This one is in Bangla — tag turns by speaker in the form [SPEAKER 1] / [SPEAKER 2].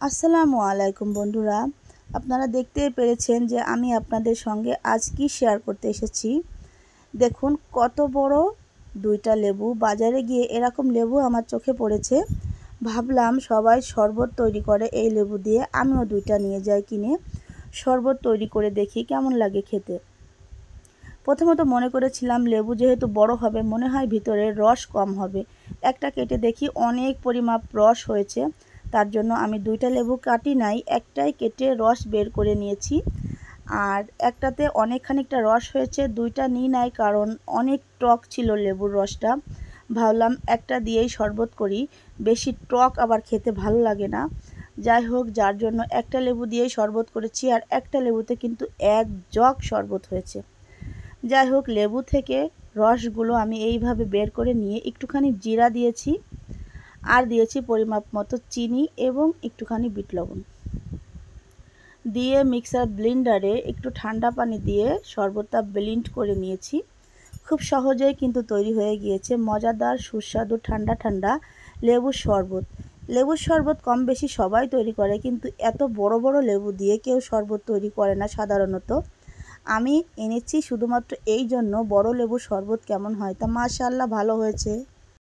[SPEAKER 1] আসসালামু আলাইকুম বন্ধুরা, আপনারা দেখতেই পেরেছেন যে আমি আপনাদের সঙ্গে আজ কি শেয়ার করতে এসেছি। দেখুন কত বড় দুইটা লেবু। বাজারে গিয়ে এরকম লেবু আমার চোখে পড়েছে। ভাবলাম সবাই শরবত তৈরি করে এই লেবু দিয়ে, আমিও দুইটা নিয়ে যাই কিনে, শরবত তৈরি করে দেখি কেমন লাগে খেতে। প্রথমত মনে করেছিলাম লেবু যেহেতু বড় হবে মনে হয় ভিতরে রস কম হবে। একটা কেটে দেখি অনেক পরিমাপ রস হয়েছে। তার জন্য আমি দুইটা লেবু কাটি নাই, একটাই কেটে রস বের করে নিয়েছি। আর একটাতে অনেক খানিকটা রস হয়েছে, দুইটা নিই নাই কারণ অনেক টক ছিল লেবুর রসটা। ভাবলাম একটা দিয়েই শরবত করি, বেশি টক আবার খেতে ভালো লাগে না। যাই হোক, যার জন্য একটা লেবু দিয়েই শরবত করেছি, আর একটা লেবুতে কিন্তু 1 জগ শরবত হয়েছে। যাই হোক, লেবু থেকে রসগুলো আমি এইভাবে বের করে নিয়ে একটুখানি জিরা দিয়েছি, আর দিয়েছি পরিমাপ মতো চিনি এবং একটুখানি বিট লবণ দিয়ে মিক্সার ব্লেন্ডারে একটু ঠান্ডা পানি দিয়ে শরবতটা ব্লেন্ড করে নিয়েছি। খুব সহজেই কিন্তু তৈরি হয়ে গিয়েছে মজাদার সুস্বাদু ঠান্ডা ঠান্ডা লেবুর শরবত। লেবুর শরবত কম বেশি সবাই তৈরি করে, কিন্তু এত বড় বড় লেবু দিয়ে কেউ শরবত তৈরি করে না সাধারণত। আমি এনেছি শুধুমাত্র এই জন্য বড় লেবুর শরবত কেমন হয়, তা মাশাআল্লাহ ভালো হয়েছে।